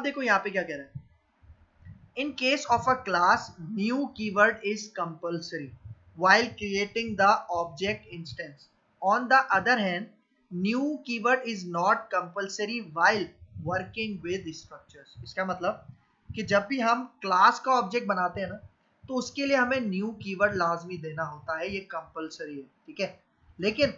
देखो यहाँ पे क्या कह रहा है, in case of a class new keyword is compulsory while creating the object instance. On the other hand, new keyword is not compulsory while working with structures. इसका मतलब कि जब भी हम क्लास का ऑब्जेक्ट बनाते हैं ना, तो उसके लिए हमें न्यू कीवर्ड लाजमी देना होता है, ये कंपलसरी है, ठीक है। लेकिन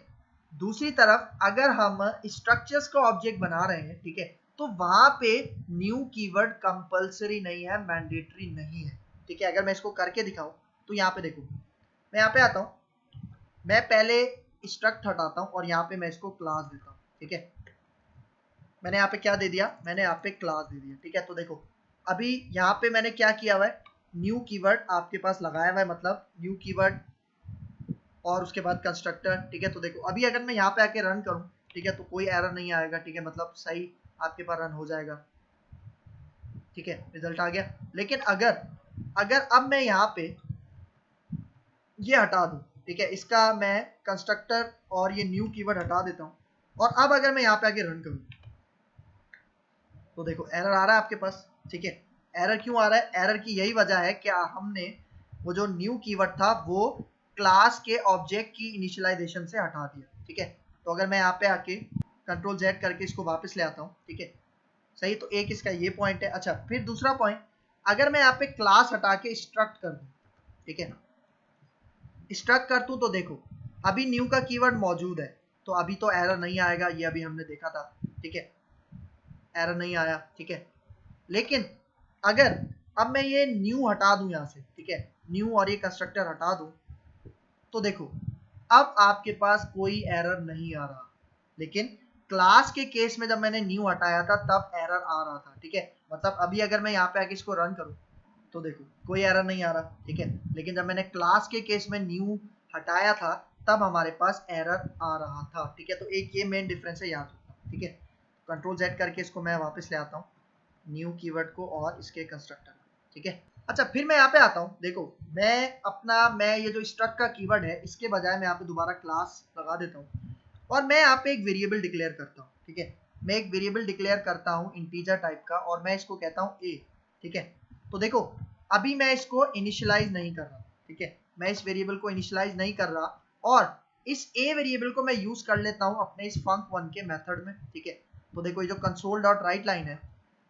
दूसरी तरफ अगर हम स्ट्रक्चर्स का ऑब्जेक्ट बना रहे हैं, ठीक है, तो वहां पे न्यू कीवर्ड कंपलसरी नहीं है, मैंडेटरी नहीं है, ठीक है। अगर मैं इसको करके दिखाऊं तो यहाँ पे देखो, मैं यहाँ पे आता हूं, मैं पहले स्ट्रक्ट हटाता हूं और यहाँ पे मैं इसको क्लास देता हूं, ठीक है। मैंने यहाँ पे क्या दे दिया, मैंने यहाँ पे क्लास दे दिया, ठीक है। तो देखो अभी यहाँ पे मैंने क्या किया हुआ है, न्यू कीवर्ड आपके पास लगाया हुआ है, मतलब न्यू कीवर्ड और उसके बाद कंस्ट्रक्टर, ठीक है। तो देखो अभी अगर मैं यहाँ पे आके रन करूं, ठीक है, तो कोई एरर नहीं आएगा, ठीक है, मतलब सही आपके पास रन हो जाएगा, ठीक है, रिजल्ट आ गया। लेकिन अगर अगर अब मैं यहाँ पे ये हटा दूं, ठीक है, इसका मैं कंस्ट्रक्टर और ये न्यू कीवर्ड हटा देता हूं, और अब अगर मैं यहाँ पे आके रन करूं तो देखो एरर आ रहा है आपके पास, ठीक है। एरर क्यों आ रहा है, एरर की यही वजह है कि हमने वो जो न्यू कीवर्ड था वो क्लास के ऑब्जेक्ट की इनिशियलाइजेशन से हटा दिया, ठीक है। तो अगर मैं यहाँ पे आके कंट्रोल जेड करके इसको वापस ले आता हूँ, ठीक है, सही। तो एक इसका ये पॉइंट है। अच्छा, फिर दूसरा पॉइंट, अगर मैं यहाँ पे क्लास हटा के स्ट्रक्ट कर दूं, ठीक है, स्ट्रक्ट कर दूं, तो देखो अभी न्यू का कीवर्ड मौजूद है, तो अभी तो एरर नहीं आएगा, ये अभी हमने देखा था, ठीक है, एरर नहीं आया, ठीक है। लेकिन अगर अब मैं ये न्यू हटा दूं यहाँ से, ठीक है, न्यू और ये कंस्ट्रक्टर हटा दूं, तो देखो अब आपके पास कोई एरर नहीं आ रहा। लेकिन क्लास के केस में जब मैंने न्यू हटाया था तब एरर आ रहा था, ठीक है। मतलब अभी अगर मैं यहाँ पे आके इसको रन करूँ तो देखो कोई एरर नहीं आ रहा, ठीक है। लेकिन जब मैंने क्लास के केस में न्यू हटाया था तब हमारे पास एरर आ रहा था, ठीक है। तो एक ये मेन डिफरेंस है, याद रखना, ठीक है। कंट्रोल जेड करके इसको मैं वापस ले आता हूँ, न्यू कीवर्ड को और इसके कंस्ट्रक्टर, ठीक है। अच्छा, फिर मैं यहाँ पे आता हूँ, देखो मैं ये जो स्ट्रक्ट का कीवर्ड है इसके बजाय मैं यहाँ पे दोबारा क्लास लगा देता हूँ और मैं यहाँ पे एक वेरिएबल डिक्लेयर करता हूँ, ठीक है। मैं एक वेरिएबल डिक्लेयर करता हूँ इंटीजर टाइप का और मैं इसको कहता हूँ ए, ठीक है। तो देखो अभी मैं इसको इनिशियलाइज नहीं कर रहा, ठीक है, मैं इस वेरिएबल को इनिशियलाइज नहीं कर रहा और इस ए वेरिएबल को मैं यूज कर लेता हूँ अपने इस func1 के मेथड में, ठीक है। तो देखो ये जो कंसोल डॉट राइट लाइन है,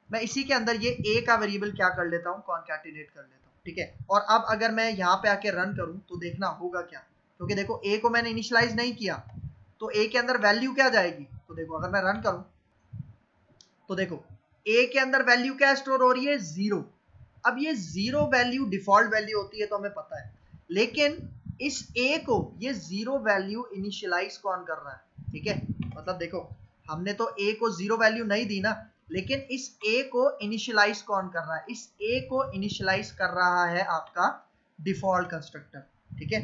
मैं इसी के अंदर ये ए का वेरिएबल क्या कर लेता हूँ, कॉन्कैटिनेट कर लेता हूँ, ठीक है। और अब अगर मैं यहाँ पे आके रन करूँ तो देखना होगा क्या, क्योंकि देखो ए को मैंने इनिशियलाइज नहीं किया तो ए के अंदर वैल्यू क्या जाएगी। तो देखो अगर मैं रन करूँ तो देखो ए के अंदर वैल्यू क्या स्टोर हो रही है, 0। अब ये 0 वैल्यू डिफॉल्ट वैल्यू होती है तो हमें पता है, लेकिन इस ए को ये 0 वैल्यू इनिशियलाइज कौन कर रहा है, ठीक है। मतलब देखो हमने तो ए को 0 वैल्यू नहीं दी ना, लेकिन इस ए को इनिशियलाइज कौन कर रहा है, इस ए को इनिशियलाइज कर रहा है आपका डिफॉल्ट कंस्ट्रक्टर, ठीक है।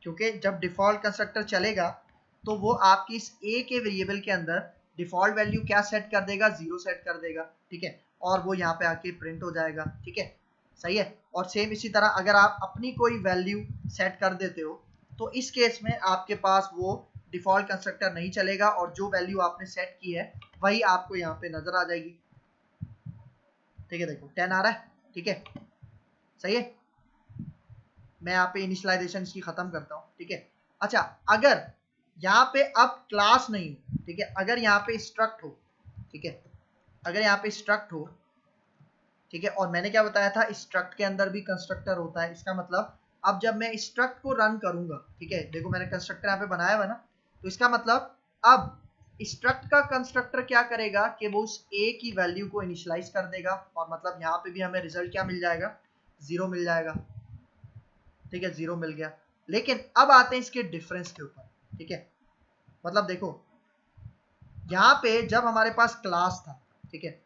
क्योंकि जब डिफॉल्ट कंस्ट्रक्टर चलेगा तो वो आपकी इस ए के वेरिएबल के अंदर डिफॉल्ट वैल्यू क्या सेट कर देगा, 0 सेट कर देगा, ठीक है। और वो यहाँ पे आके प्रिंट हो जाएगा, ठीक है, सही है। और सेम इसी तरह अगर आप अपनी कोई वैल्यू सेट कर देते हो तो इस केस में आपके पास वो डिफॉल्ट कंस्ट्रक्टर नहीं चलेगा और जो वैल्यू आपने सेट की है वही आपको यहाँ पे नजर आ जाएगी, ठीक है। देखो 10 आ रहा है, ठीक है, सही है। मैं यहाँ पे इनिशियलाइजेशन इसकी खत्म करता हूँ, ठीक है। अच्छा, अगर यहाँ पे अब क्लास नहीं हो, ठीक है, अगर यहाँ पे स्ट्रक्ट हो, ठीक है, अगर यहाँ पे स्ट्रक्ट हो, ठीक है, और मैंने क्या बताया था स्ट्रक्ट के अंदर भी कंस्ट्रक्टर होता है, इसका मतलब अब जब मैं स्ट्रक्ट को रन करूंगा, ठीक है, देखो मैंने कंस्ट्रक्टर यहाँ पे बनाया हुआ ना, तो इसका मतलब अब स्ट्रक्ट का कंस्ट्रक्टर क्या करेगा कि वो उस ए की वैल्यू को इनिशियलाइज कर देगा और मतलब यहाँ पे भी हमें रिजल्ट क्या मिल जाएगा, 0 मिल जाएगा, ठीक है, 0 मिल गया। लेकिन अब आते हैं इसके डिफरेंस के ऊपर, ठीक है। मतलब देखो यहाँ पे जब हमारे पास क्लास था, ठीक है,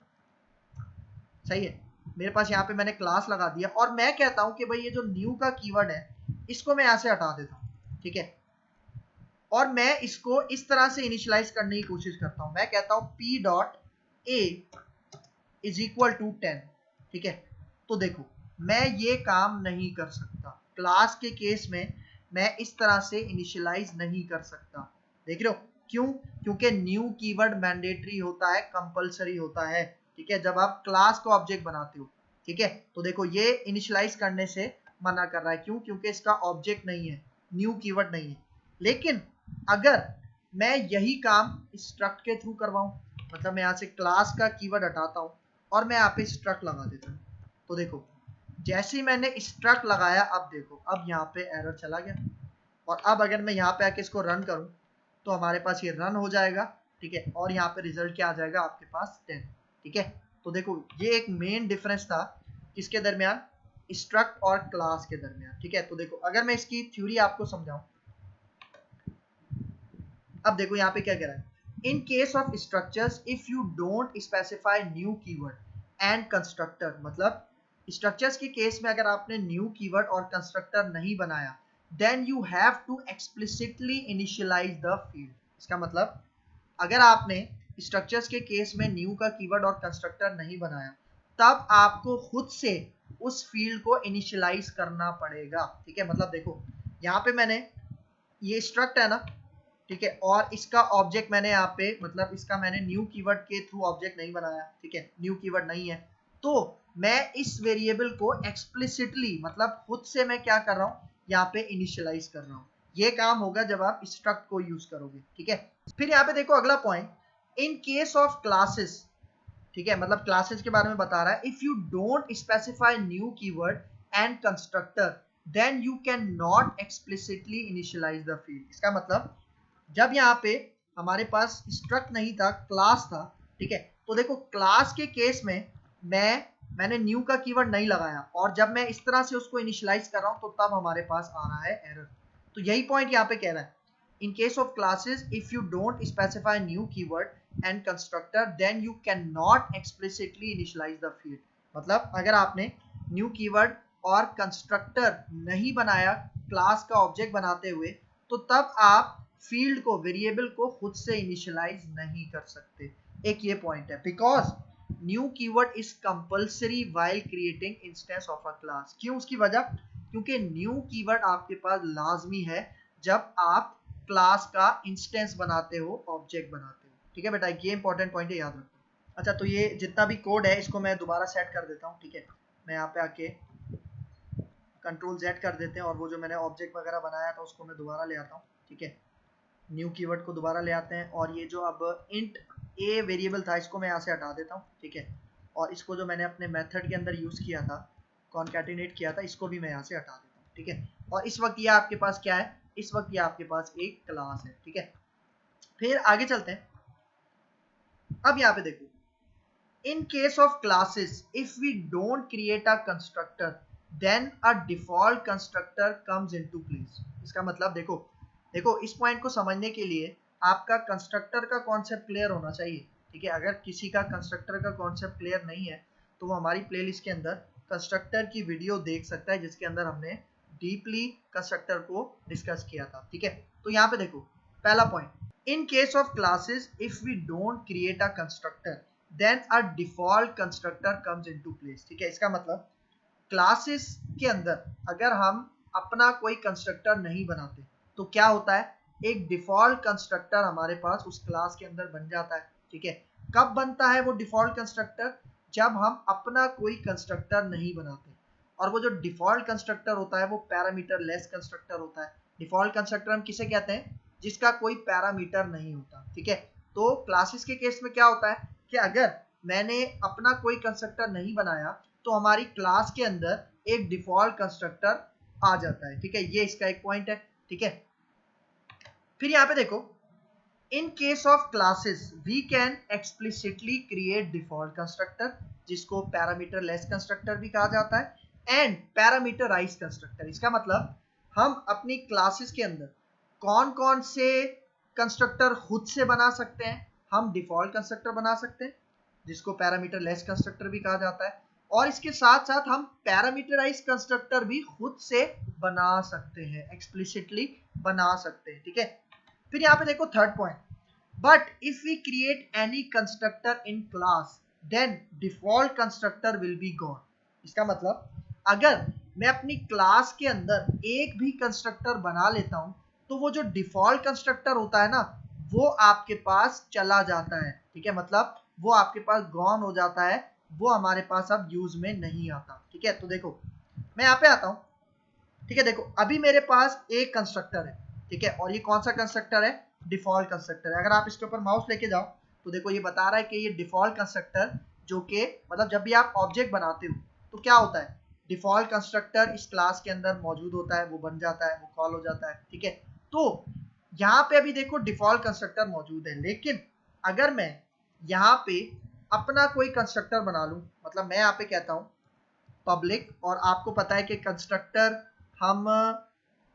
सही है, मेरे पास यहाँ पे मैंने क्लास लगा दिया और मैं कहता हूं कि भाई ये जो न्यू का कीवर्ड है इसको मैं यहाँ से हटा देता हूँ, ठीक है, और मैं इसको इस तरह से इनिशियलाइज करने की कोशिश करता हूं। मैं कहता हूं p dot a is equal to 10, ठीक है। तो देखो मैं ये काम नहीं कर सकता, क्लास के केस में मैं इस तरह से इनिशियलाइज नहीं कर सकता, देख रहे हो क्यों, क्योंकि न्यू कीवर्ड मैंडेटरी होता है, कंपलसरी होता है। ठीक है, जब आप क्लास का ऑब्जेक्ट बनाते हो, ठीक है, तो देखो ये इनिशियलाइज करने से मना कर रहा है, क्यों? क्योंकि इसका ऑब्जेक्ट नहीं है, न्यू कीवर्ड नहीं है। लेकिन अगर मैं यही काम स्ट्रक्ट के थ्रू करवाऊं, मतलब मैं यहाँ से क्लास का कीवर्ड हटाता हूं और मैं यहाँ पे स्ट्रक्ट लगा देता हूँ, तो देखो जैसे ही मैंने स्ट्रक्ट लगाया, अब देखो अब यहाँ पे एरर चला गया, और अब अगर मैं यहाँ पे आके इसको रन करूं तो हमारे पास ये रन हो जाएगा, ठीक है, और यहाँ पे रिजल्ट क्या आ जाएगा आपके पास 10, ठीक है। तो देखो ये एक मेन डिफरेंस था किसके दरमियान, स्ट्रक्ट और क्लास के दरमियान, ठीक है। तो देखो अगर मैं इसकी थ्योरी आपको समझाऊं, अब देखो यहाँ पे क्या कह रहा है, in case of structures if you don't specify new keyword and constructor, मतलब स्ट्रक्चर्स के केस में अगर आपने न्यू कीवर्ड और कंस्ट्रक्टर नहीं बनाया, then you have to explicitly initialise the field. इसका मतलब अगर आपने स्ट्रक्चर्स के केस में न्यू का कीवर्ड और कंस्ट्रक्टर नहीं बनाया, तब आपको खुद से उस फील्ड को इनिशियलाइज करना पड़ेगा, ठीक है। मतलब देखो यहाँ पे मैंने ये स्ट्रक्ट है ना, ठीक है, और इसका ऑब्जेक्ट मैंने यहाँ पे, मतलब इसका मैंने न्यू कीवर्ड के थ्रू ऑब्जेक्ट नहीं बनाया, ठीक है, न्यू कीवर्ड नहीं है, तो मैं इस वेरिएबल को एक्सप्लिसिटली, मतलब खुद से मैं क्या कर रहा हूँ, यहाँ पे इनिशियलाइज कर रहा हूँ। ये काम होगा जब आप स्ट्रक्ट को यूज करोगे, ठीक है। फिर यहाँ पे देखो अगला point, in case of classes, ठीक है, मतलब क्लासेस के बारे में बता रहा है, if you don't specify new keyword and constructor then you can not explicitly initialise the field. इसका मतलब जब यहाँ पे हमारे पास स्ट्रक्ट नहीं था, क्लास था, ठीक है, तो देखो क्लास के केस में मैंने न्यू का कीवर्ड नहीं लगाया, और जब मैं इस तरह से उसको इनिशियलाइज कर रहा हूँ तो तब हमारे पास आ रहा है एरर। तो यही पॉइंट यहाँ पे कह रहा है, in case of classes if you don't specify new keyword and constructor then you can not explicitly initialise the field. मतलब अगर आपने न्यू कीवर्ड और कंस्ट्रक्टर नहीं बनाया क्लास का ऑब्जेक्ट बनाते हुए, तो तब आप फील्ड को, वेरिएबल को खुद से इनिशियलाइज नहीं कर सकते। एक ये पॉइंट है, because new keyword is compulsory while creating instance of a class. क्यों? उसकी वजह, क्योंकि न्यू कीवर्ड आपके पास लाजमी है जब आप क्लास का इंस्टेंस बनाते हो, ऑब्जेक्ट बनाते हो, ठीक है बेटा, ये इंपॉर्टेंट पॉइंट है, याद रखो। अच्छा, तो ये जितना भी कोड है इसको मैं दोबारा सेट कर देता हूँ, ठीक है। मैं यहाँ पे आके कंट्रोल Z कर देते हैं, और वो जो मैंने ऑब्जेक्ट वगैरह बनाया था उसको मैं दोबारा ले आता हूँ, ठीक है। न्यू कीवर्ड को दोबारा ले आते हैं, और ये जो अब इंट a वेरिएबल था इसको मैं यहाँ से हटा देता हूँ, ठीक है। और इसको जो मैंने अपने मेथड के अंदर यूज किया था, कॉन्कैटिनेट किया था, इसको भी मैं यहाँ से हटा देता हूँ, ठीक है। और इस वक्त ये आपके पास क्या है, इस वक्त ये आपके पास एक क्लास है, ठीक है। फिर आगे चलते हैं, अब यहाँ पे देखो, in case of classes if we don't create a constructor then a default constructor comes into place. इसका मतलब देखो देखो इस पॉइंट को समझने के लिए आपका कंस्ट्रक्टर का कॉन्सेप्ट क्लियर होना चाहिए, ठीक है। अगर किसी का कंस्ट्रक्टर का कॉन्सेप्ट क्लियर नहीं है तो वो हमारी प्लेलिस्ट के अंदर कंस्ट्रक्टर की वीडियो देख सकता है, जिसके अंदर हमने डीपली कंस्ट्रक्टर को डिस्कस किया था, ठीक है। तो यहाँ पे देखो पहला point, in case of classes if we don't create a constructor then a default constructor comes into place, ठीक है। इसका मतलब क्लासेस के अंदर अगर हम अपना कोई कंस्ट्रक्टर नहीं बनाते तो क्या होता है, एक डिफॉल्ट कंस्ट्रक्टर हमारे पास उस क्लास के अंदर बन जाता है, ठीक है। कब बनता है वो डिफॉल्ट कंस्ट्रक्टर, जब हम अपना कोई कंस्ट्रक्टर नहीं बनाते, और वो जो डिफॉल्ट कंस्ट्रक्टर होता है वो पैरामीटर लेस कंस्ट्रक्टर होता है। डिफॉल्ट कंस्ट्रक्टर हम किसे कहते हैं, जिसका कोई पैरामीटर नहीं होता, ठीक है। तो क्लासेस के केस में क्या होता है कि अगर मैंने अपना कोई कंस्ट्रक्टर नहीं बनाया तो हमारी क्लास के अंदर एक डिफॉल्ट कंस्ट्रक्टर आ जाता है, ठीक है। ये इसका एक पॉइंट है, ठीक है। फिर यहाँ पे देखो, in case of classes we can explicitly create default constructor, जिसको पैरामीटर लेस कंस्ट्रक्टर भी कहा जाता है, एंड पैरामीटराइज कंस्ट्रक्टर। इसका मतलब हम अपनी क्लासेस के अंदर कौन कौन से कंस्ट्रक्टर खुद से बना सकते हैं, हम डिफॉल्ट कंस्ट्रक्टर बना सकते हैं जिसको पैरामीटर लेस कंस्ट्रक्टर भी कहा जाता है, और इसके साथ साथ हम पैरामीटराइज कंस्ट्रक्टर भी खुद से बना सकते हैं, एक्सप्लिसिटली बना सकते हैं, ठीक है। फिर यहाँ पे देखो third point, but if we create any constructor in class then default constructor will be gone. इसका मतलब अगर मैं अपनी क्लास के अंदर एक भी कंस्ट्रक्टर बना लेता हूं तो वो जो डिफॉल्ट कंस्ट्रक्टर होता है ना, वो आपके पास चला जाता है, ठीक है। मतलब वो आपके पास गॉन हो जाता है, वो हमारे पास अब यूज में नहीं आता। ठीक है, तो देखो मैं यहाँ पे आता हूँ। ठीक है, देखो अभी मेरे पास एक कंस्ट्रक्टर है। ठीक है, और ये कौन सा कंस्ट्रक्टर है? डिफॉल्ट कंस्ट्रक्टर है। अगर आप इसके ऊपर माउस लेके जाओ तो देखो ये बता रहा है कि ये डिफॉल्ट कंस्ट्रक्टर, जो कि मतलब जब भी आप ऑब्जेक्ट बनाते हो तो क्या होता है, डिफॉल्ट कंस्ट्रक्टर इस क्लास के अंदर मौजूद होता है, वो बन जाता है, वो कॉल हो जाता है। ठीक है, तो यहाँ पे अभी देखो डिफॉल्ट कंस्ट्रक्टर मौजूद है, लेकिन अगर मैं यहाँ पे अपना कोई कंस्ट्रक्टर बना लूं, मतलब मैं यहाँ पे कहता हूँ पब्लिक, और आपको पता है कि कंस्ट्रक्टर, हम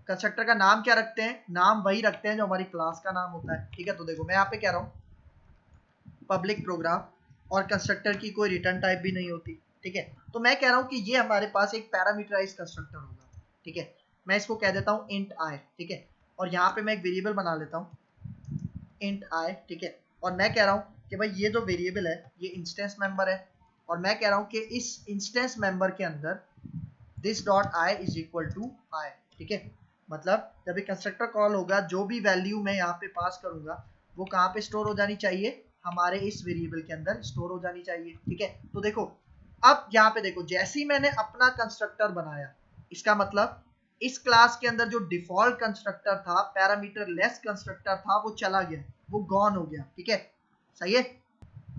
कंस्ट्रक्टर का नाम क्या रखते हैं? नाम वही रखते हैं जो हमारी क्लास का नाम होता है। ठीक है, तो देखो मैं यहाँ पे कह रहा हूँ पब्लिक प्रोग्राम, और कंस्ट्रक्टर की कोई रिटर्न टाइप भी नहीं होती। ठीक है, तो मैं कह रहा हूँ कि ये हमारे पास एक पैरामीटराइज्ड कंस्ट्रक्टर होगा। ठीक है, मैं इसको कह देता हूँ इंट आई। ठीक है, और यहाँ पे मैं एक वेरिएबल बना लेता हूँ इंट आई। ठीक है, और मैं कह रहा हूँ कि भाई ये जो वेरिएबल है ये इंस्टेंस मेंबर है, और मैं कह रहा हूँ कि इस इंस्टेंस मेंबर के अंदर this dot i is equal to i. ठीक है, मतलब जब एक कंस्ट्रक्टर कॉल होगा, जो भी वैल्यू मैं यहाँ पे पास करूंगा वो कहाँ पे स्टोर हो जानी चाहिए? हमारे इस वेरिएबल के अंदर स्टोर हो जानी चाहिए। ठीक है, तो देखो अब यहाँ पे देखो, जैसे ही मैंने अपना कंस्ट्रक्टर बनाया, इसका मतलब इस क्लास के अंदर जो डिफॉल्ट कंस्ट्रक्टर था, पैरामीटर लेस कंस्ट्रक्टर था, वो चला गया, वो गॉन हो गया। ठीक है, सही है।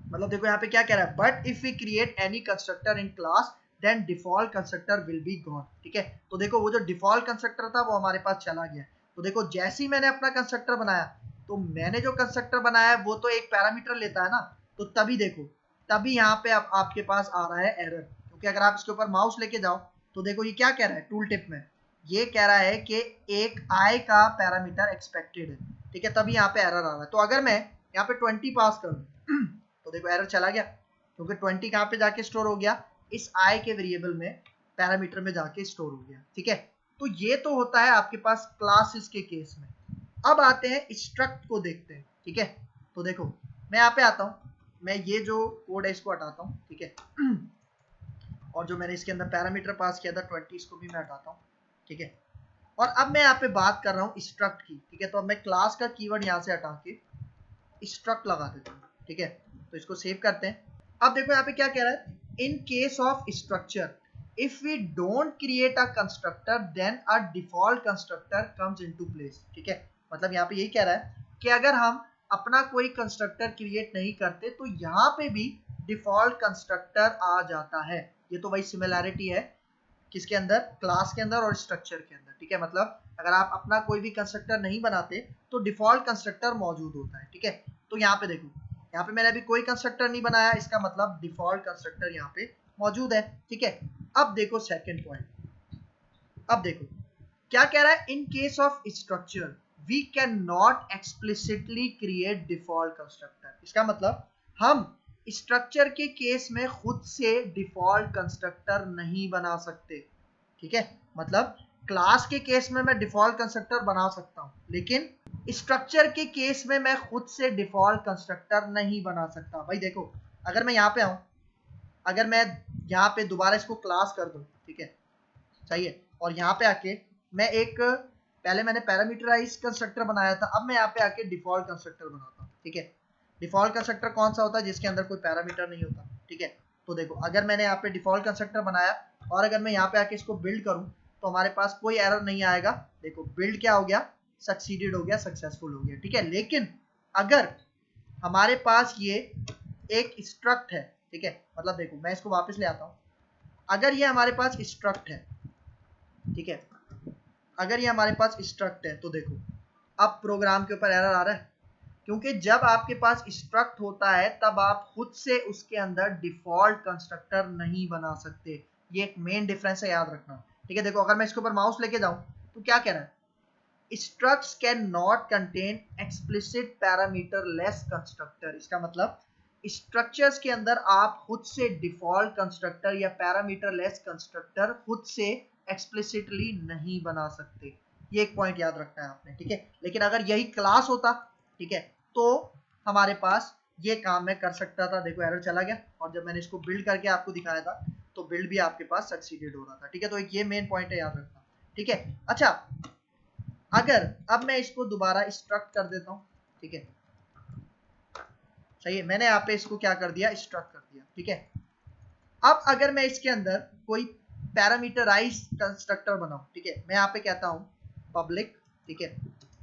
मतलब देखो यहाँ पे क्या कह रहा है, but if we create any constructor in class then default constructor will be gone. ठीक है, तो देखो वो जो डिफॉल्ट कंस्ट्रक्टर था वो हमारे पास चला गया। तो देखो जैसे ही मैंने अपना कंस्ट्रक्टर बनाया, तो मैंने जो कंस्ट्रक्टर बनाया है वो तो एक पैरामीटर लेता है ना, तो तभी देखो, तभी यहाँ पे आपके पास आ रहा है एरर, क्योंकि अगर आप इसके ऊपर माउस लेके जाओ तो देखो ये क्या कह रहा है टूल टिप में, ये कह रहा है कि एक आई का पैरामीटर एक्सपेक्टेड है। ठीक है, तभी यहाँ पे एरर आ रहा है। तो अगर मैं यहाँ पे 20 पास करूँ तो देखो एरर चला गया, क्योंकि 20 कहाँ पे जाके स्टोर हो गया? इस आई के वेरिएबल में, पैरामीटर में जाके स्टोर हो गया। ठीक है, तो ये तो होता है आपके पास क्लासेस के केस में। अब आते हैं स्ट्रक्ट को देखते हैं। ठीक है, तो देखो मैं यहाँ पे आता हूँ, मैं ये जो कोड है इसको हटाता हूँ। ठीक है, और जो मैंने इसके अंदर पैरामीटर पास किया था 20, इसको भी मैं हटाता हूँ। ठीक है, और अब मैं यहाँ पे बात कर रहा हूँ स्ट्रक्ट की। ठीक है, तो अब मैं क्लास का कीवर्ड यहाँ से हटा के स्ट्रक्ट लगा देता हूँ। ठीक है, तो इसको सेव करते हैं। अब देखो यहाँ पे क्या कह रहा है, in case of structure if we don't create a constructor then a default constructor comes into place. ठीक है, मतलब यहाँ पे यही कह रहा है कि अगर हम अपना कोई कंस्ट्रक्टर क्रिएट नहीं करते तो यहाँ पे भी डिफॉल्ट कंस्ट्रक्टर आ जाता है। ये तो वही सिमिलैरिटी है किसके अंदर? क्लास के अंदर और स्ट्रक्चर के अंदर। ठीक है, मतलब अगर आप अपना कोई भी कंस्ट्रक्टर नहीं बनाते तो डिफॉल्ट कंस्ट्रक्टर मौजूद होता है। ठीक है, तो यहाँ पे देखो, यहाँ पे मैंने अभी कोई कंस्ट्रक्टर नहीं बनाया, इसका मतलब डिफॉल्ट कंस्ट्रक्टर यहाँ पे मौजूद है। ठीक है, अब देखो सेकंड पॉइंट, अब देखो क्या कह रहा है, in case of structure we can not explicitly create default constructor. इसका मतलब हम स्ट्रक्चर के केस में खुद से डिफॉल्ट कंस्ट्रक्टर नहीं बना सकते। ठीक है, मतलब क्लास के केस में मैं डिफॉल्ट कंस्ट्रक्टर बना सकता हूं, लेकिन स्ट्रक्चर के केस में मैं खुद से डिफॉल्ट कंस्ट्रक्टर नहीं बना सकता। भाई देखो, अगर मैं यहाँ पे आऊं, अगर मैं यहाँ पे दोबारा इसको क्लास कर दूं, ठीक है, सही है, और यहाँ पे आके मैं एक, पहले मैंने पैरामीटराइज कंस्ट्रक्टर बनाया था, अब मैं यहाँ पे आके डिफॉल्ट कंस्ट्रक्टर बनाता हूँ। ठीक है, डिफॉल्ट कंस्ट्रक्टर कौन सा होता है? जिसके अंदर कोई पैरामीटर नहीं होता। ठीक है, तो देखो अगर मैंने यहाँ पे डिफॉल्ट कंस्ट्रक्टर बनाया और अगर मैं यहाँ पे आके इसको बिल्ड करूँ तो हमारे पास कोई एरर नहीं आएगा। देखो बिल्ड क्या हो गया? सक्सीडेड हो गया, सक्सेसफुल हो गया। ठीक है, लेकिन अगर हमारे पास ये एक स्ट्रक्ट है, ठीक है, मतलब देखो मैं इसको वापस ले आता हूँ, अगर ये हमारे पास स्ट्रक्ट है, ठीक है, अगर ये हमारे पास स्ट्रक्ट है तो देखो अब प्रोग्राम के ऊपर एरर आ रहा है, क्योंकि जब आपके पास स्ट्रक्ट होता है तब आप खुद से उसके अंदर डिफॉल्ट कंस्ट्रक्टर नहीं बना सकते। ये एक मेन डिफरेंस है, याद रखना। ठीक है, देखो अगर मैं इसके ऊपर माउस लेके जाऊं तो क्या कह रहा है, structs cannot contain explicit parameter less constructor। इसका मतलब स्ट्रक्चर्स के अंदर आप खुद से डिफॉल्ट कंस्ट्रक्टर या पैरामीटर लेस कंस्ट्रक्टर खुद से एक्सप्लिसिटली नहीं बना सकते। ये एक पॉइंट याद रखना है आपने। ठीक है, लेकिन अगर यही क्लास होता, ठीक है, तो हमारे पास ये काम मैं कर सकता था। देखो एरर चला गया, और जब मैंने इसको बिल्ड करके आपको दिखाया था तो बिल्ड भी आपके पास सक्सीडेड हो रहा था। ठीक है, तो एक ये मेन पॉइंट है, याद रखना। ठीक है, अच्छा अगर अब मैं इसको दोबारा स्ट्रक्ट कर देता हूं, ठीक है, सही है, मैंने यहाँ पे इसको क्या कर दिया, स्ट्रक्ट कर दिया, ठीक है। अब अगर मैं इसके अंदर कोई पैरामीटराइज कंस्ट्रक्टर बनाऊं, ठीक है, मैं यहाँ पे कहता हूं पब्लिक, ठीक है,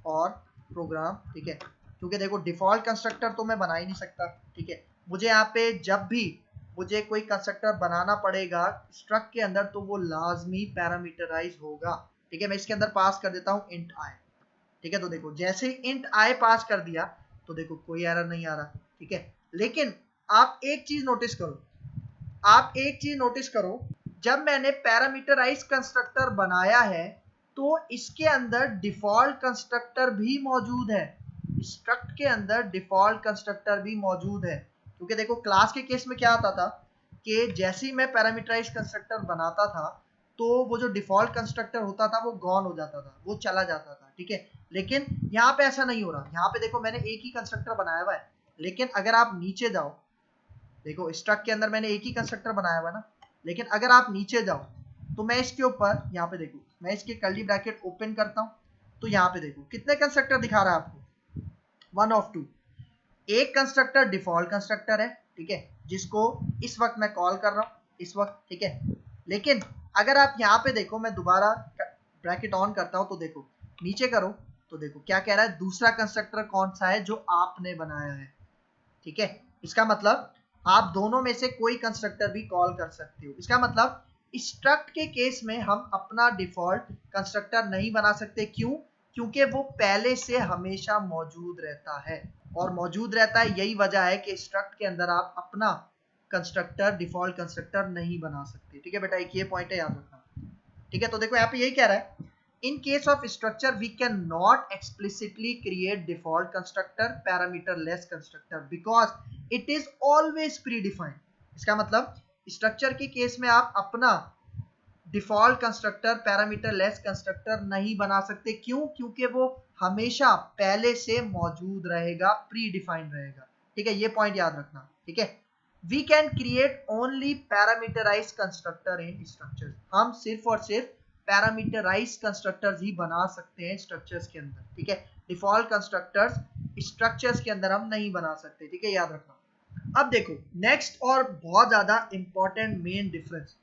और प्रोग्राम, ठीक है, क्योंकि देखो डिफॉल्ट कंस्ट्रक्टर तो मैं बना ही नहीं सकता, ठीक है, मुझे यहाँ पे जब भी मुझे कोई कंस्ट्रक्टर बनाना पड़ेगा स्ट्रक्ट के अंदर तो वो लाजमी पैरामीटराइज होगा, ठीक है। मैं इसके अंदर पास कर देता हूँ इंट आई, ठीक है, तो देखो जैसे ही इंट आई पास कर दिया तो देखो कोई एरर नहीं आ रहा, ठीक है। लेकिन आप एक चीज नोटिस करो, आप एक चीज नोटिस करो, जब मैंने पैरामीटराइज कंस्ट्रक्टर बनाया है तो इसके अंदर डिफॉल्ट कंस्ट्रक्टर भी मौजूद है, स्ट्रक्ट के अंदर डिफॉल्ट कंस्ट्रक्टर भी मौजूद है, क्योंकि देखो क्लास के केस में क्या आता था कि जैसे ही मैं पैरामीटराइज कंस्ट्रक्टर बनाता था तो वो जो डिफॉल्ट कंस्ट्रक्टर होता था वो गॉन हो जाता था, वो चला जाता था, ठीक है। लेकिन यहाँ पे ऐसा नहीं हो रहा, यहाँ पे देखो मैंने एक ही कंस्ट्रक्टर बनाया हुआ है, लेकिन अगर आप नीचे जाओ, देखो स्ट्रक्ट के अंदर मैंने एक ही कंस्ट्रक्टर बनाया हुआ ना, लेकिन अगर आप नीचे जाओ तो मैं इसके ऊपर यहाँ पे देखो, मैं इसके कर्ली ब्रैकेट ओपन करता हूँ तो यहाँ पे देखो कितने कंस्ट्रक्टर दिखा रहा है आपको, 1 of 2। एक कंस्ट्रक्टर डिफॉल्ट कंस्ट्रक्टर है, ठीक है, जिसको इस वक्त मैं कॉल कर रहा हूँ इस वक्त, ठीक है। लेकिन अगर आप यहाँ पे देखो, मैं दोबारा ब्रैकेट ऑन करता हूँ तो देखो नीचे करो तो देखो क्या कह रहा है, दूसरा कंस्ट्रक्टर कौन सा है, जो आपने बनाया है, ठीक है। इसका मतलब आप दोनों में से कोई कंस्ट्रक्टर भी कॉल कर सकते हो। इसका मतलब स्ट्रक्ट के केस में हम अपना डिफॉल्ट कंस्ट्रक्टर नहीं बना सकते, क्यों, क्योंकि वो पहले से हमेशा मौजूद रहता है, और मौजूद रहता है यही वजह है कि स्ट्रक्ट के अंदर आप अपना कंस्ट्रक्टर डिफॉल्ट कंस्ट्रक्टर नहीं बना सकते, ठीक है बेटा, एक ये पॉइंट है याद रखना, ठीक है। तो देखो यहाँ पे यही कह रहा है, in case of structure we cannot explicitly create default constructor parameterless constructor because it is always predefined। इसका मतलब स्ट्रक्चर के केस में आप अपना डिफॉल्ट कंस्ट्रक्टर पैरामीटरलेस कंस्ट्रक्टर नहीं बना सकते, क्यों, क्योंकि वो हमेशा पहले से मौजूद रहेगा, प्री डिफाइंड रहेगा, ठीक है, ये पॉइंट याद रखना, ठीक है। We can create only parameterise constructor in structure, हम सिर्फ और सिर्फ पैरामीटराइज कंस्ट्रक्टर्स ही बना सकते हैं स्ट्रक्चर्स के अंदर, ठीक है। डिफॉल्ट कंस्ट्रक्टर्स स्ट्रक्चर्स के अंदर हम नहीं बना सकते, ठीक है, याद रखना। अब देखो नेक्स्ट और बहुत ज्यादा important main difference,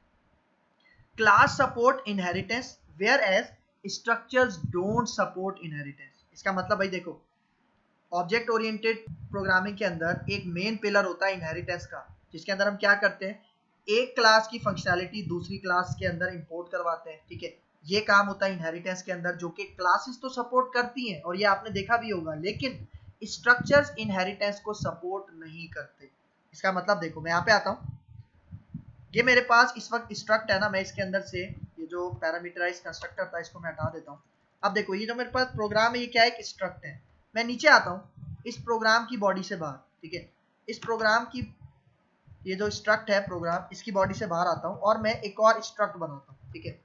class support inheritance whereas structures don't support inheritance. इसका मतलब भाई देखो ऑब्जेक्ट ओरिएंटेड प्रोग्रामिंग के अंदर एक मेन पिलर होता है इनहेरिटेंस का, जिसके अंदर हम क्या करते हैं, एक क्लास की फंक्शनैलिटी दूसरी क्लास के अंदर इंपोर्ट करवाते हैं, ठीक है। ये काम होता है इनहेरिटेंस के अंदर, जो कि क्लासेस तो सपोर्ट करती हैं और ये आपने देखा भी होगा, लेकिन स्ट्रक्चर्स इनहेरिटेंस को सपोर्ट नहीं करते। इसका मतलब देखो मैं यहाँ पे आता हूँ, ये मेरे पास इस वक्त स्ट्रक्ट है ना, मैं इसके अंदर से ये जो पैरामीटराइज कंस्ट्रक्टर था इसको मैं हटा देता हूँ। अब देखो ये जो मेरे पास प्रोग्राम है ये क्या है, एक स्ट्रक्ट है। मैं नीचे आता हूँ इस प्रोग्राम की बॉडी से बाहर, ठीक है, इस प्रोग्राम की ये जो स्ट्रक्ट है प्रोग्राम, इसकी बॉडी से बाहर आता हूँ और मैं एक और स्ट्रक्ट बनाता हूँ, ठीक है,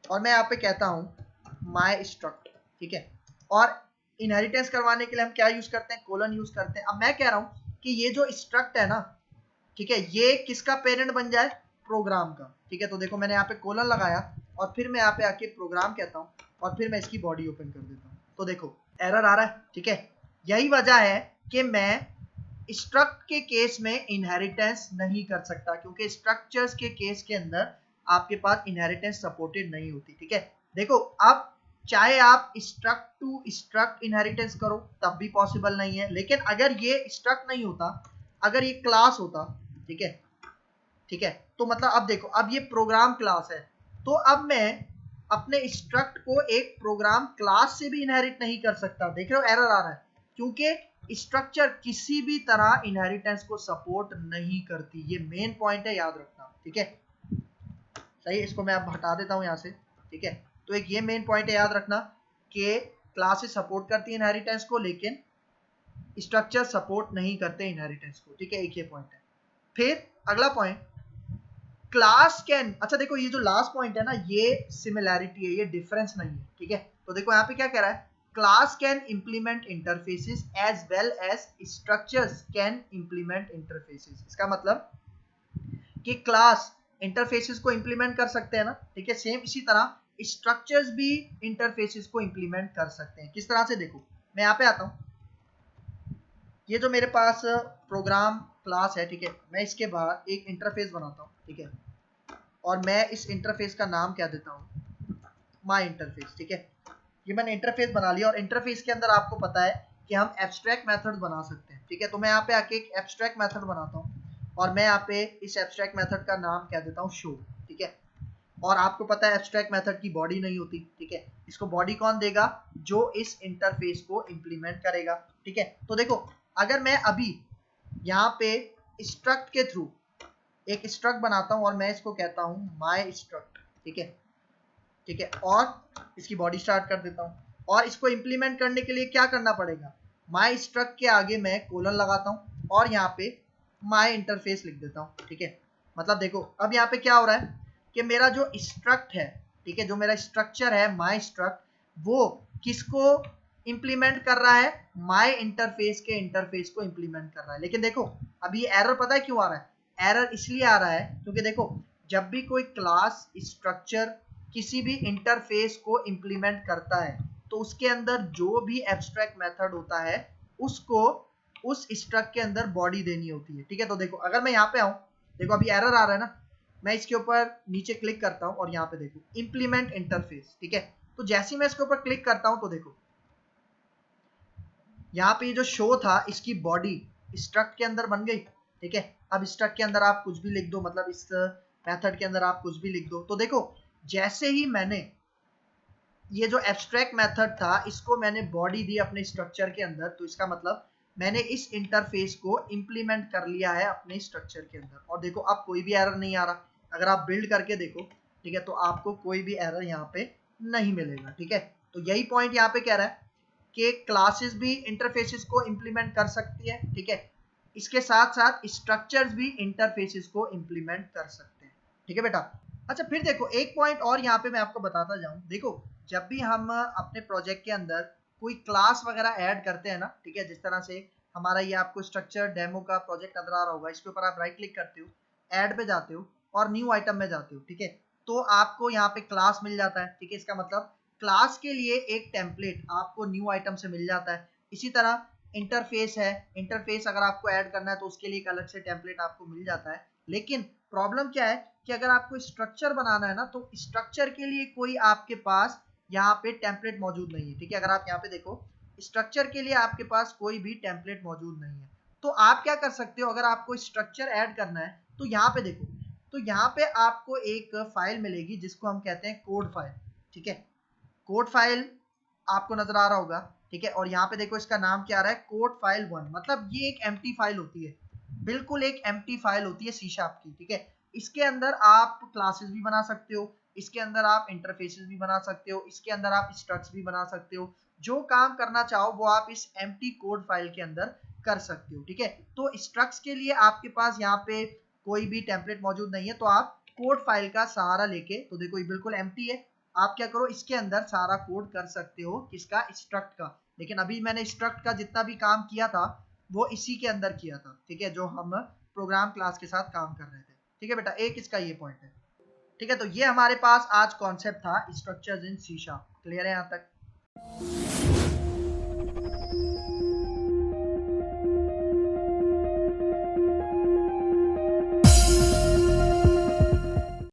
और मैं यहाँ पे कहता हूँ माई स्ट्रक्ट, ठीक है। और इनहेरिटेंस करवाने के लिए हम क्या यूज करते हैं, कोलन यूज करते हैं। अब मैं कह रहा हूँ कि ये जो स्ट्रक्ट है ना, ठीक है, ये किसका पेरेंट बन जाए, प्रोग्राम का, ठीक है। तो देखो मैंने यहाँ पे कोलन लगाया और फिर मैं यहाँ पे आके प्रोग्राम कहता हूँ और फिर मैं इसकी बॉडी ओपन कर देता हूँ, तो देखो एरर आ रहा है, ठीक है। यही वजह है कि मैं स्ट्रक्ट के केस में इनहेरिटेंस नहीं कर सकता, क्योंकि स्ट्रक्चर्स के केस के अंदर आपके पास इनहेरिटेंस सपोर्टेड नहीं होती, ठीक है। देखो अब चाहे आप स्ट्रक्ट टू स्ट्रक्ट इनहेरिटेंस करो तब भी पॉसिबल नहीं है, लेकिन अगर ये स्ट्रक्ट नहीं होता, अगर ये क्लास होता, ठीक है, ठीक है, तो मतलब अब देखो अब ये प्रोग्राम क्लास है, तो अब मैं अपने स्ट्रक्ट को एक प्रोग्राम क्लास से भी इनहेरिट नहीं कर सकता। देख रहे हो एरर आ रहा है, क्योंकि स्ट्रक्चर किसी भी तरह इनहेरिटेंस को सपोर्ट नहीं करती, ये मेन पॉइंट है, याद रखना, ठीक है। सही, इसको मैं अब हटा देता हूं यहां से, ठीक है। तो एक ये मेन पॉइंट है, याद रखना कि क्लासेस सपोर्ट करती है इनहेरिटेंस को, लेकिन स्ट्रक्चर सपोर्ट नहीं करते इनहेरिटेंस को, ठीक है, एक ये पॉइंट है। फिर अगला पॉइंट क्लास कैन, अच्छा देखो ये जो लास्ट पॉइंट है ना, ये सिमिलैरिटी है, ये डिफरेंस नहीं है, ठीक है। तो देखो यहाँ पे क्या कह रहा है, class can implement interfaces as well as structures can implement interfaces. इसका मतलब कि क्लास इंटरफेसेस को इंप्लीमेंट कर सकते हैं ना, ठीक है, सेम इसी तरह स्ट्रक्चर्स भी इंटरफेसेस को इंप्लीमेंट कर सकते हैं। किस तरह से, देखो मैं यहाँ पे आता हूँ, ये जो मेरे पास प्रोग्राम क्लास है, ठीक है, मैं इसके बाहर एक इंटरफेस बनाता हूँ, ठीक है, और मैं इस इंटरफेस का नाम क्या देता हूँ, माय इंटरफेस, ठीक है। ये मैंने इंटरफेस बना लिया और इंटरफेस के अंदर आपको पता है कि हम एब्स्ट्रैक्ट मेथड बना सकते हैं, ठीक है। तो मैं यहाँ पे आके एक एब्स्ट्रैक्ट मेथड बनाता हूँ और मैं यहाँ पे इस एब्स्ट्रैक्ट मेथड का नाम क्या देता हूँ, शो, ठीक है। और आपको पता है एब्स्ट्रैक्ट मेथड की बॉडी नहीं होती, ठीक है। इसको बॉडी कौन देगा, जो इस इंटरफेस को इंप्लीमेंट करेगा, ठीक है। तो देखो, अगर मैं अभी यहाँ पे स्ट्रक्ट के थ्रू एक स्ट्रक्ट बनाता हूँ और मैं इसको कहता हूँ माय स्ट्रक्ट, ठीक है, ठीक है, और इसकी बॉडी स्टार्ट कर देता हूँ, और इसको इंप्लीमेंट करने के लिए क्या करना पड़ेगा, माय स्ट्रक्ट के आगे मैं कोलन लगाता हूँ और यहाँ पे माय इंटरफेस लिख देता हूँ, ठीक है। मतलब देखो अब यहाँ पे क्या हो रहा है कि मेरा जो स्ट्रक्ट है, ठीक है, जो मेरा स्ट्रक्चर है माय स्ट्रक्ट, वो किसको इंप्लीमेंट कर रहा है, माय इंटरफेस के इंटरफेस को इंप्लीमेंट कर रहा है। लेकिन देखो अभी एरर पता है क्यों आ रहा है, एरर इसलिए आ रहा है क्योंकि देखो जब भी कोई क्लास स्ट्रक्चर किसी भी इंटरफेस को इंप्लीमेंट करता है तो उसके अंदर जो भी एब्स्ट्रैक्ट मेथड होता है उसको उस स्ट्रक्ट के अंदर बॉडी देनी होती है, ठीक है। तो देखो अगर मैं यहाँ पे आऊं, देखो अभी एरर आ रहा है ना, मैं इसके ऊपर नीचे क्लिक करता हूं और यहाँ पे देखो इंप्लीमेंट इंटरफेस, ठीक है। तो जैसे ही मैं इसके ऊपर क्लिक करता हूं तो देखो यहाँ पे जो शो था इसकी बॉडी स्ट्रक्ट के अंदर बन गई, ठीक है। अब स्ट्रक्ट के अंदर आप कुछ भी लिख दो, मतलब इस मेथड के अंदर आप कुछ भी लिख दो, तो देखो जैसे ही मैंने ये जो एब्स्ट्रैक्ट मेथड था इसको मैंने बॉडी दी अपने स्ट्रक्चर के अंदर, तो इसका मतलब मैंने इस इंटरफेस को इंप्लीमेंट कर लिया है अपने स्ट्रक्चर के अंदर। और देखो अब कोई भी एरर नहीं आ रहा, अगर आप बिल्ड करके देखो, ठीक है, तो आपको कोई भी एरर यहाँ पे नहीं मिलेगा, ठीक है। तो यही पॉइंट यहाँ पे कह रहा है कि क्लासेस भी इंटरफेसेस को इंप्लीमेंट कर सकती है, ठीक है। इसके साथ साथ स्ट्रक्चर्स भी इंटरफेसेस को इंप्लीमेंट कर सकते हैं, ठीक है बेटा। अच्छा फिर देखो एक पॉइंट और यहाँ पे मैं आपको बताता जाऊं, देखो जब भी हम अपने प्रोजेक्ट के अंदर कोई क्लास वगैरह ऐड करते हैं ना, ठीक है, जिस तरह से हमारा ये आपको स्ट्रक्चर डेमो का प्रोजेक्ट नजर आ रहा होगा, इसके ऊपर आप राइट क्लिक करते हो, ऐड पे जाते हो और न्यू आइटम में जाते हो, ठीक है। तो आपको यहाँ पे क्लास मिल जाता है, ठीक है। इसका मतलब क्लास के लिए एक टेम्पलेट आपको न्यू आइटम से मिल जाता है। इसी तरह इंटरफेस है, इंटरफेस अगर आपको ऐड करना है तो उसके लिए एक अलग से टेम्पलेट आपको मिल जाता है। लेकिन प्रॉब्लम क्या है कि अगर आपको स्ट्रक्चर बनाना है ना, तो स्ट्रक्चर के लिए कोई आपके पास यहाँ पे टेम्पलेट मौजूद नहीं है, ठीक है। अगर आप यहाँ पे देखो स्ट्रक्चर के लिए आपके पास कोई भी टेम्पलेट मौजूद नहीं है। तो आप क्या कर सकते हो, अगर आपको स्ट्रक्चर ऐड करना है तो यहाँ पे देखो, तो यहाँ पे आपको एक फाइल मिलेगी जिसको हम कहते हैं कोड फाइल, ठीक है। कोड फाइल आपको नजर आ रहा होगा, ठीक है। और यहाँ पे देखो इसका नाम क्या आ रहा है, कोड फाइल 1, मतलब ये एक एम्प्टी फाइल होती है, बिल्कुल एक एम्प्टी फाइल होती है सी शार्प की, ठीक है। इसके अंदर आप क्लासेस भी बना सकते हो, इसके अंदर आप इंटरफेसेस भी बना सकते हो, इसके अंदर आप स्ट्रक्ट्स भी बना सकते हो, जो काम करना चाहो वो आप इस एम्प्टी कोड फाइल के अंदर कर सकते हो, ठीक है। तो स्ट्रक्ट्स के लिए आपके पास यहाँ पे कोई भी टेम्पलेट मौजूद नहीं है, तो आप कोड फाइल का सहारा लेके, तो देखो ये बिल्कुल एम्प्टी है, आप क्या करो इसके अंदर सारा कोड कर सकते हो, किसका, स्ट्रक्ट का। लेकिन अभी मैंने स्ट्रक्ट का जितना भी काम किया था वो इसी के अंदर किया था, ठीक है, जो हम प्रोग्राम क्लास के साथ काम कर रहे थे, ठीक है बेटा। एक इसका ये पॉइंट है, ठीक है। तो ये हमारे पास आज कॉन्सेप्ट था structures in C sharp, clear है यहाँ तक।